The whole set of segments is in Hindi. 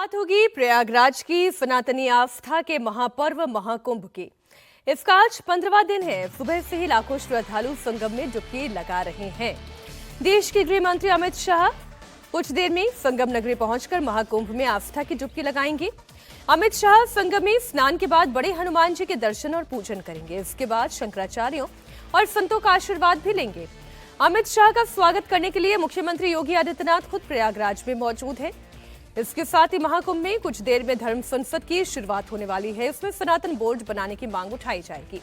बात होगी प्रयागराज की सनातनी आस्था के महापर्व महाकुंभ की। इसका आज 15वां दिन है। सुबह से ही लाखों श्रद्धालु संगम में डुबकी लगा रहे हैं। देश के गृह मंत्री अमित शाह कुछ देर में संगम नगरी पहुंचकर महाकुंभ में आस्था की डुबकी लगाएंगे। अमित शाह संगम में स्नान के बाद बड़े हनुमान जी के दर्शन और पूजन करेंगे। इसके बाद शंकराचार्यों और संतों का आशीर्वाद भी लेंगे। अमित शाह का स्वागत करने के लिए मुख्यमंत्री योगी आदित्यनाथ खुद प्रयागराज में मौजूद हैं। इसके साथ ही महाकुंभ में कुछ देर में धर्म संसद की शुरुआत होने वाली है। इसमें सनातन बोर्ड बनाने की मांग उठाई जाएगी।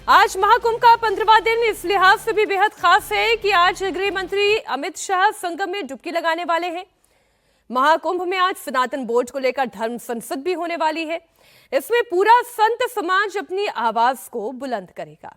आज महाकुंभ का 15वां दिन इस लिहाज से भी बेहद खास है कि आज गृह मंत्री अमित शाह संगम में डुबकी लगाने वाले हैं। महाकुंभ में आज सनातन बोर्ड को लेकर धर्म संसद भी होने वाली है। इसमें पूरा संत समाज अपनी आवाज को बुलंद करेगा।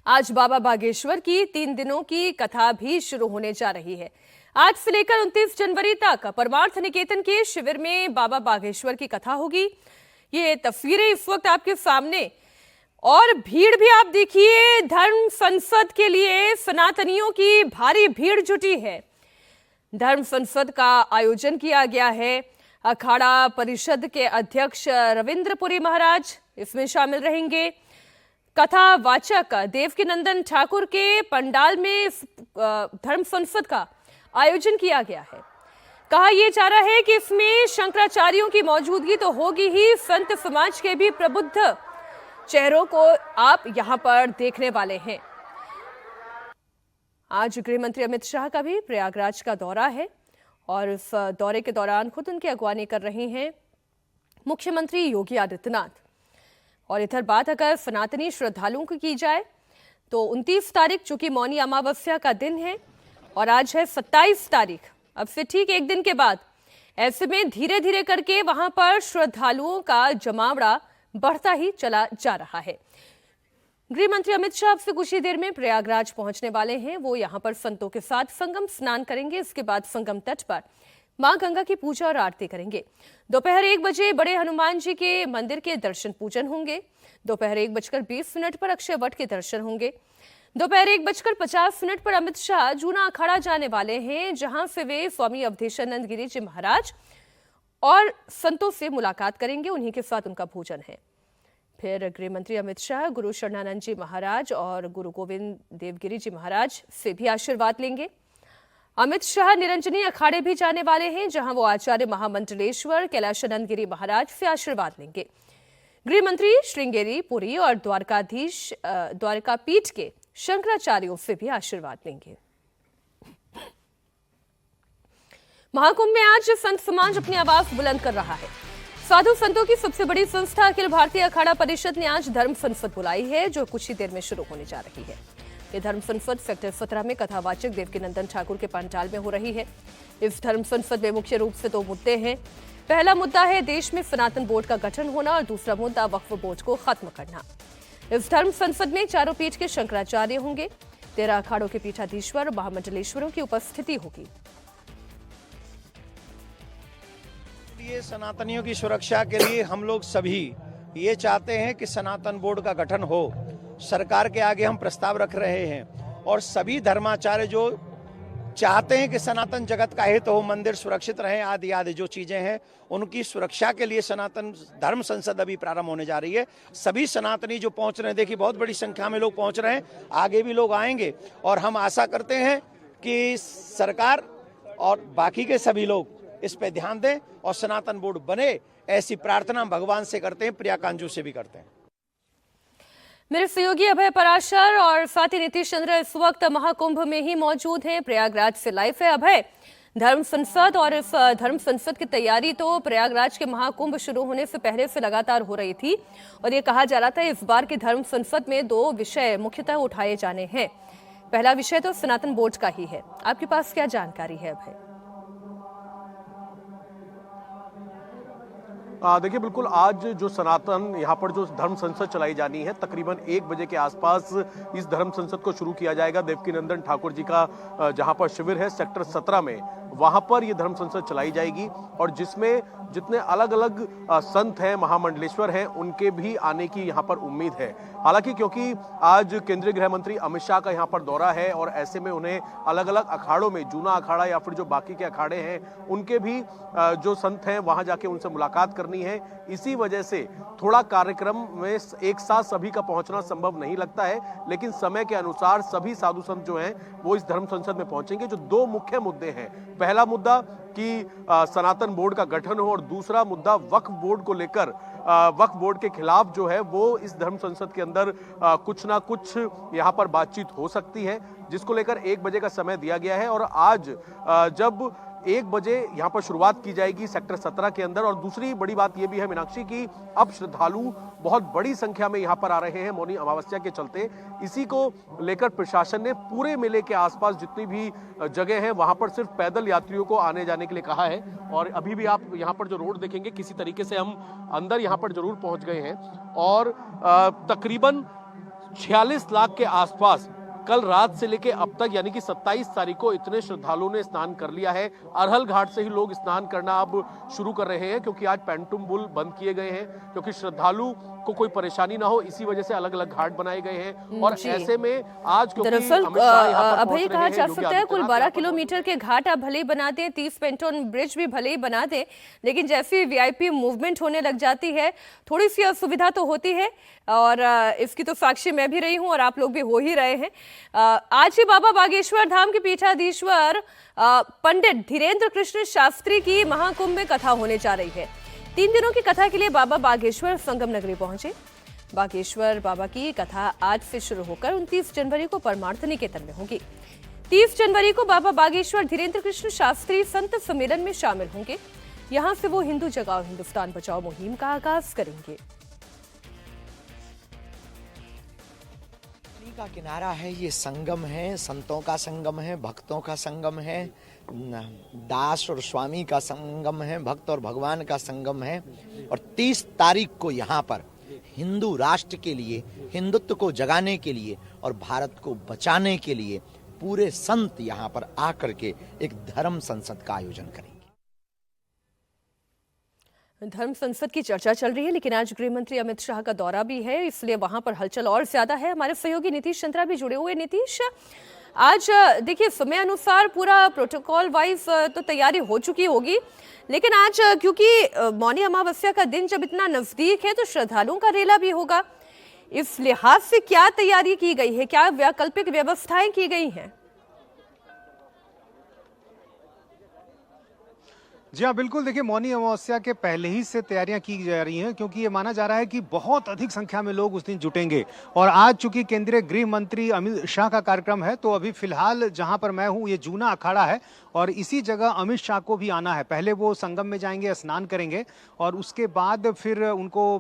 आज बाबा बागेश्वर की 3 दिनों की कथा भी शुरू होने जा रही है। आज से लेकर 29 जनवरी तक परमार्थ निकेतन के शिविर में बाबा बागेश्वर की कथा होगी। ये तस्वीरें इस वक्त आपके सामने और भीड़ भी आप देखिए। धर्म संसद के लिए सनातनियों की भारी भीड़ जुटी है। धर्म संसद का आयोजन किया गया है। अखाड़ा परिषद के अध्यक्ष रविंद्रपुरी महाराज इसमें शामिल रहेंगे। कथा वाचक देवकीनंदन ठाकुर के पंडाल में धर्म संसद का आयोजन किया गया है। कहा यह जा रहा है कि इसमें शंकराचार्यों की मौजूदगी तो होगी ही, संत समाज के भी प्रबुद्ध चेहरों को आप यहां पर देखने वाले हैं। आज गृह मंत्री अमित शाह का भी प्रयागराज का दौरा है और इस दौरे के दौरान खुद उनकी अगवानी कर रहे हैं मुख्यमंत्री योगी आदित्यनाथ। और इधर बात अगर सनातनी श्रद्धालुओं की जाए तो 29 तारीख चूंकि मौनी अमावस्या का दिन है और आज है 27 तारीख, अब से ठीक एक दिन के बाद। ऐसे में धीरे धीरे करके वहां पर श्रद्धालुओं का जमावड़ा बढ़ता ही चला जा रहा है। गृह मंत्री अमित शाह अब से कुछ ही देर में प्रयागराज पहुंचने वाले हैं। वो यहां पर संतों के साथ संगम स्नान करेंगे। इसके बाद संगम तट पर मां गंगा की पूजा और आरती करेंगे। दोपहर 1 बजे बड़े हनुमान जी के मंदिर के दर्शन पूजन होंगे। दोपहर 1:20 पर अक्षय वट के दर्शन होंगे। दोपहर 1:50 पर अमित शाह जूना अखाड़ा जाने वाले हैं, जहां से वे स्वामी अवधेशानंद गिरी जी महाराज और संतों से मुलाकात करेंगे। उन्हीं के साथ उनका भोजन है। फिर गृह मंत्री अमित शाह गुरु शरणानंद जी महाराज और गुरु गोविंद देवगिरी जी महाराज से भी आशीर्वाद लेंगे। अमित शाह निरंजनी अखाड़े भी जाने वाले हैं, जहां वो आचार्य महामंडलेश्वर कैलाशानंद गिरी महाराज से आशीर्वाद लेंगे। गृह मंत्री श्रृंगेरी, पुरी और द्वारकापीठ के शंकराचार्यों से भी आशीर्वाद लेंगे। महाकुंभ में आज संत समाज अपनी आवाज बुलंद कर रहा है। साधु संतों की सबसे बड़ी संस्था अखिल भारतीय अखाड़ा परिषद ने आज धर्म संसद बुलाई है, जो कुछ ही देर में शुरू होने जा रही है। ये धर्म संसद सेक्टर 17 में कथावाचक देवकीनंदन ठाकुर के पंडाल में हो रही है। इस धर्म संसद में मुख्य रूप से 2 मुद्दे हैं। पहला मुद्दा है देश में सनातन बोर्ड का गठन होना और दूसरा मुद्दा वक्फ बोर्ड को खत्म करना। इस धर्म संसद में चारों पीठ के शंकराचार्य होंगे। 13 अखाड़ों के पीठाधीश्वर और महामंडलेश्वरों की उपस्थिति होगी। ये सनातनियों की सुरक्षा के लिए हम लोग सभी ये चाहते हैं कि सनातन बोर्ड का गठन हो। सरकार के आगे हम प्रस्ताव रख रहे हैं और सभी धर्माचार्य जो चाहते हैं कि सनातन जगत का हित हो, मंदिर सुरक्षित रहें, आदि आदि जो चीजें हैं, उनकी सुरक्षा के लिए सनातन धर्म संसद अभी प्रारंभ होने जा रही है। सभी सनातनी जो पहुंच रहे हैं, देखिए बहुत बड़ी संख्या में लोग पहुंच रहे हैं, आगे भी लोग आएंगे और हम आशा करते हैं कि सरकार और बाकी के सभी लोग इस पे ध्यान दें और सनातन बोर्ड बने, ऐसी प्रार्थना भगवान से करते हैं, प्रिया कांजू से भी करते हैं। मेरे सहयोगी अभय पराशर और साथ ही नीतीश चंद्र इस वक्त महाकुंभ में ही मौजूद हैं। प्रयागराज से लाइव है अभय। धर्म संसद और इस धर्म संसद की तैयारी तो प्रयागराज के महाकुंभ शुरू होने से पहले से लगातार हो रही थी और ये कहा जा रहा था इस बार के धर्म संसद में 2 विषय मुख्यतः उठाए जाने हैं। पहला विषय तो सनातन बोर्ड का ही है। आपके पास क्या जानकारी है अभय? देखिए बिल्कुल आज जो सनातन यहाँ पर जो धर्म संसद चलाई जानी है तकरीबन 1 बजे के आसपास इस धर्म संसद को शुरू किया जाएगा। देवकीनंदन ठाकुर जी का जहाँ पर शिविर है सेक्टर 17 में, वहां पर ये धर्म संसद चलाई जाएगी और जिसमें जितने अलग अलग संत हैं, महामंडलेश्वर हैं, उनके भी आने की यहाँ पर उम्मीद है। हालांकि क्योंकि आज केंद्रीय गृह मंत्री अमित शाह का यहाँ पर दौरा है और ऐसे में उन्हें अलग अलग अखाड़ों में, जूना अखाड़ा या फिर जो बाकी के अखाड़े हैं उनके भी जो संत हैं वहां जाके उनसे मुलाकात करनी है। इसी वजह से थोड़ा कार्यक्रम में एक साथ सभी का पहुंचना संभव नहीं लगता है, लेकिन समय के अनुसार सभी साधु संत जो हैं वो इस धर्म संसद में पहुंचेंगे। जो 2 मुख्य मुद्दे हैं, पहला मुद्दा कि सनातन बोर्ड का गठन हो और दूसरा मुद्दा वक्फ बोर्ड को लेकर, वक्फ बोर्ड के खिलाफ जो है वो इस धर्म संसद के अंदर कुछ ना कुछ यहाँ पर बातचीत हो सकती है, जिसको लेकर 1 बजे का समय दिया गया है। और आज जब 1 बजे यहाँ पर शुरुआत की जाएगी सेक्टर 17 के अंदर। और दूसरी बड़ी बात यह भी है मीनाक्षी की अब श्रद्धालु बहुत बड़ी संख्या में यहाँ पर आ रहे हैं मौनी अमावस्या के चलते। इसी को लेकर प्रशासन ने पूरे मेले के आसपास जितनी भी जगह है वहां पर सिर्फ पैदल यात्रियों को आने जाने के लिए कहा है। और अभी भी आप यहाँ पर जो रोड देखेंगे किसी तरीके से हम अंदर यहाँ पर जरूर पहुंच गए हैं और तकरीबन 46 लाख के आसपास कल रात से लेके अब तक यानी कि 27 तारीख को इतने श्रद्धालुओं ने स्नान कर लिया है। अरहल घाट से ही लोग स्नान करना अब शुरू कर रहे हैं क्योंकि आज पेंटुम बुल बंद किए गए हैं क्योंकि श्रद्धालु को कोई परेशानी ना हो, इसी वजह से अलग अलग घाट बनाए गए हैं। और ऐसे में आज दरअसल अभी कहा जा सकता है कुल 12 किलोमीटर के घाट आप भले ही बना दें, 30 पेंटोन ब्रिज भी भले ही बना दें, लेकिन जैसे वीआईपी मूवमेंट होने लग जाती है थोड़ी सी असुविधा तो होती है। और इसकी तो साक्षी मैं भी रही हूं और आप लोग भी हो ही रहे हैं। आज ही बाबा बागेश्वर धाम के पीठाधीश्वर पंडित धीरेन्द्र कृष्ण शास्त्री की महाकुंभ में कथा होने जा रही है। 3 दिनों की कथा के लिए बाबा बागेश्वर संगम नगरी पहुंचे। बागेश्वर बाबा की कथा आज से शुरू होकर 29 जनवरी को परमार्थ निकेतन में होगी। 30 जनवरी को बाबा बागेश्वर धीरेन्द्र कृष्ण शास्त्री संत सम्मेलन में शामिल होंगे। यहां से वो हिंदू जगाओ हिंदुस्तान बचाओ मुहिम का आगाज करेंगे। का किनारा है, ये संगम है, संतों का संगम है, भक्तों का संगम है, दास और स्वामी का संगम है, भक्त और भगवान का संगम है। और 30 तारीख को यहाँ पर हिंदू राष्ट्र के लिए, हिंदुत्व को जगाने के लिए और भारत को बचाने के लिए पूरे संत यहाँ पर आकर के एक धर्म संसद का आयोजन करेंगे। धर्म संसद की चर्चा चल रही है, लेकिन आज गृह मंत्री अमित शाह का दौरा भी है, इसलिए वहां पर हलचल और ज्यादा है। हमारे सहयोगी नीतीश चंद्रा भी जुड़े हुए। नीतीश, आज देखिए समय अनुसार पूरा प्रोटोकॉल वाइज तो तैयारी हो चुकी होगी, लेकिन आज क्योंकि मौनी अमावस्या का दिन जब इतना नजदीक है तो श्रद्धालुओं का रेला भी होगा। इस लिहाज से क्या तैयारी की गई है, क्या वैकल्पिक व्यवस्थाएं की गई हैं? जी हाँ, बिल्कुल। देखिए, मौनी अमावस्या के पहले ही से तैयारियां की जा रही हैं क्योंकि ये माना जा रहा है कि बहुत अधिक संख्या में लोग उस दिन जुटेंगे। और आज चूंकि केंद्रीय गृह मंत्री अमित शाह का कार्यक्रम है तो अभी फिलहाल जहां पर मैं हूं ये जूना अखाड़ा है और इसी जगह अमित शाह को भी आना है। पहले वो संगम में जाएंगे, स्नान करेंगे और उसके बाद फिर उनको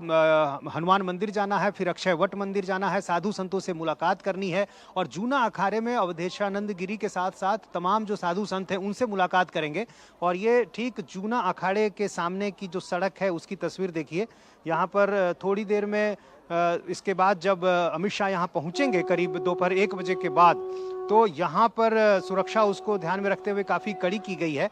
हनुमान मंदिर जाना है, फिर अक्षय वट मंदिर जाना है, साधु संतों से मुलाकात करनी है और जूना अखाड़े में अवधेशानंद गिरी के साथ साथ तमाम जो साधु संत हैं उनसे मुलाकात करेंगे। और ये ठीक जूना अखाड़े के सामने की जो सड़क है उसकी तस्वीर देखिए। यहाँ पर थोड़ी देर में इसके बाद जब अमित शाह यहाँ पहुँचेंगे करीब दोपहर 1 बजे के बाद, तो यहाँ पर सुरक्षा उसको ध्यान में रखते हुए काफ़ी कड़ी की गई है।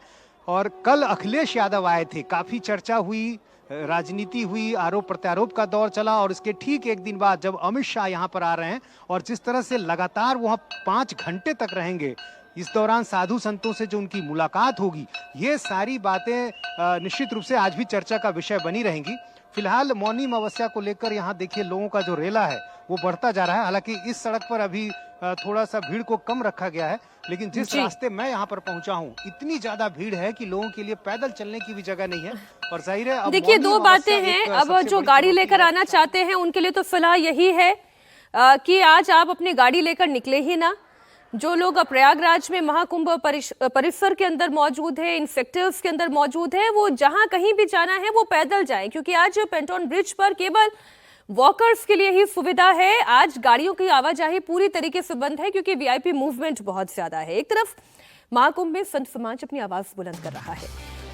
और कल अखिलेश यादव आए थे, काफ़ी चर्चा हुई, राजनीति हुई, आरोप प्रत्यारोप का दौर चला और इसके ठीक 1 दिन बाद जब अमित शाह यहाँ पर आ रहे हैं और जिस तरह से लगातार वहाँ 5 घंटे तक रहेंगे, इस दौरान साधु संतों से जो उनकी मुलाकात होगी, ये सारी बातें निश्चित रूप से आज भी चर्चा का विषय बनी रहेंगी। फिलहाल मौनी अमावस्या को लेकर यहाँ देखिए लोगों का जो रेला है वो बढ़ता जा रहा है। हालांकि इस सड़क पर अभी थोड़ा सा भीड़ को कम रखा गया है, लेकिन जिस रास्ते मैं यहाँ पर पहुंचा हूँ इतनी ज्यादा भीड़ है कि लोगों के लिए पैदल चलने की भी जगह नहीं है। और जाहिर है देखिए 2 बातें हैं। अब जो गाड़ी लेकर आना चाहते हैं उनके लिए तो सलाह यही है कि आज आप अपनी गाड़ी लेकर निकले ही ना। जो लोग प्रयागराज में महाकुंभ परिसर के अंदर मौजूद है, इन सेक्टर्स के अंदर मौजूद है, वो जहां कहीं भी जाना है वो पैदल जाएं, क्योंकि आज पेंटोन ब्रिज पर केवल वॉकर्स के लिए ही सुविधा है। आज गाड़ियों की आवाजाही पूरी तरीके से बंद है क्योंकि वीआईपी मूवमेंट बहुत ज्यादा है। एक तरफ महाकुंभ में संत समाज अपनी आवाज बुलंद कर रहा है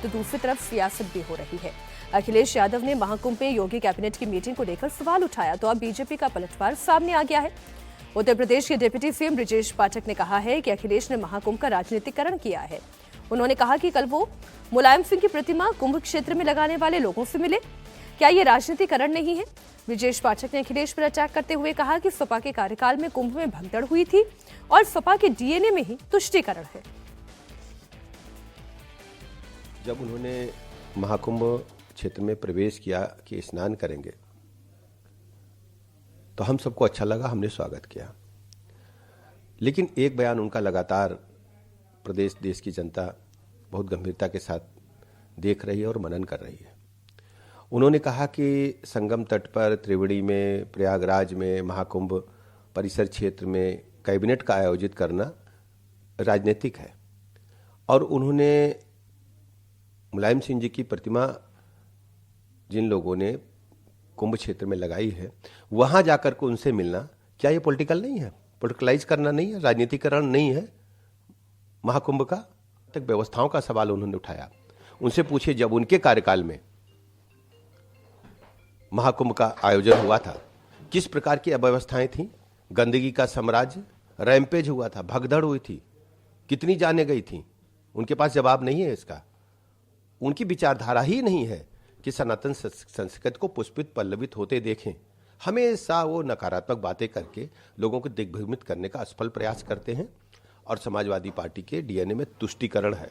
तो दूसरी तरफ सियासत भी हो रही है। अखिलेश यादव ने महाकुंभ में योगी कैबिनेट की मीटिंग को लेकर सवाल उठाया तो अब बीजेपी का पलटवार सामने आ गया है। उत्तर प्रदेश के डिप्टी सीएम ब्रजेश पाठक ने कहा है कि अखिलेश ने महाकुंभ का राजनीतिकरण किया है। उन्होंने कहा कि कल वो मुलायम सिंह की प्रतिमा कुंभ क्षेत्र में लगाने वाले लोगों से मिले। क्या ये राजनीतिकरण नहीं है? ब्रजेश पाठक ने अखिलेश पर अटैक करते हुए कहा कि सपा के कार्यकाल में कुंभ में भगदड़ हुई थी और सपा के डीएनए में ही तुष्टीकरण है। जब उन्होंने महाकुंभ क्षेत्र में प्रवेश किया कि स्नान करेंगे तो हम सबको अच्छा लगा, हमने स्वागत किया। लेकिन एक बयान उनका लगातार प्रदेश देश की जनता बहुत गंभीरता के साथ देख रही है और मनन कर रही है। उन्होंने कहा कि संगम तट पर त्रिवेणी में, प्रयागराज में, महाकुंभ परिसर क्षेत्र में कैबिनेट का आयोजित करना राजनीतिक है और उन्होंने मुलायम सिंह जी की प्रतिमा जिन लोगों ने कुंभ क्षेत्र में लगाई है वहां जाकर के उनसे मिलना, क्या ये पॉलिटिकल नहीं है? पॉलिटिकलाइज करना नहीं है, राजनीतिकरण नहीं है महाकुंभ का? तक व्यवस्थाओं का सवाल उन्होंने उठाया। उनसे पूछिए जब उनके कार्यकाल में महाकुंभ का आयोजन हुआ था किस प्रकार की अव्यवस्थाएं थी? गंदगी का साम्राज्य, रैंपेज हुआ था, भगदड़ हुई थी, कितनी जाने गई थी? उनके पास जवाब नहीं है इसका। उनकी विचारधारा ही नहीं है कि सनातन संस्कृति को पुष्पित पल्लवित होते देखें। हमेशा वो नकारात्मक बातें करके लोगों को दिग्भ्रमित करने का असफल प्रयास करते हैं और समाजवादी पार्टी के डीएनए में तुष्टीकरण है।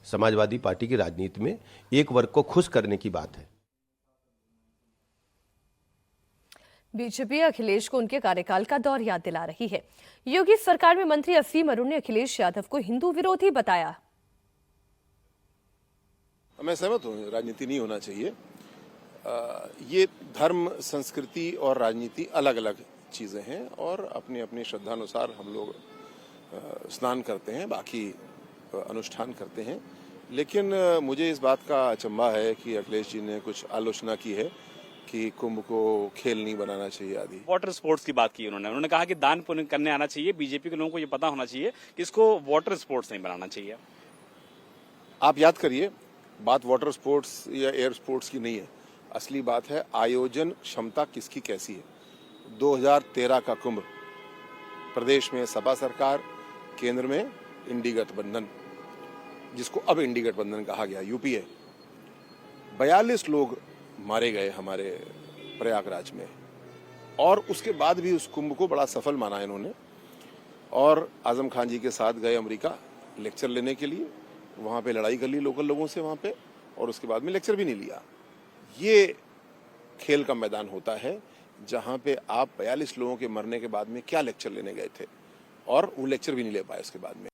समाजवादी पार्टी की राजनीति में एक वर्ग को खुश करने की बात है। बीजेपी अखिलेश को उनके कार्यकाल का दौर याद दिला रही है। योगी सरकार में मंत्री असीम अरुण ने अखिलेश यादव को हिंदू विरोधी बताया। मैं सहमत हूँ, राजनीति नहीं होना चाहिए। ये धर्म, संस्कृति और राजनीति अलग अलग चीजें हैं और अपनी अपनी श्रद्धानुसार हम लोग स्नान करते हैं, बाकी अनुष्ठान करते हैं। लेकिन मुझे इस बात का अचंभा है कि अखिलेश जी ने कुछ आलोचना की है कि कुंभ को खेल नहीं बनाना चाहिए आदि। वाटर स्पोर्ट्स की बात की उन्होंने कहा कि दान पुण्य करने आना चाहिए। बीजेपी के लोगों को ये पता होना चाहिए कि इसको वाटर स्पोर्ट्स नहीं बनाना चाहिए। आप याद करिए, बात वाटर स्पोर्ट्स या एयर स्पोर्ट्स की नहीं है, असली बात है आयोजन क्षमता किसकी कैसी है। 2013 का कुंभ प्रदेश में सपा सरकार, केंद्र में इंडी गठबंधन, जिसको अब इंडी गठबंधन कहा गया, यूपीए, 42 लोग मारे गए हमारे प्रयागराज में और उसके बाद भी उस कुंभ को बड़ा सफल माना इन्होंने। और आजम खान जी के साथ गए अमेरिका लेक्चर लेने के लिए, वहां पे लड़ाई कर ली लोकल लोगों से वहां पे और उसके बाद में लेक्चर भी नहीं लिया। ये खेल का मैदान होता है जहां पे आप 42 लोगों के मरने के बाद में क्या लेक्चर लेने गए थे और वो लेक्चर भी नहीं ले पाए उसके बाद में।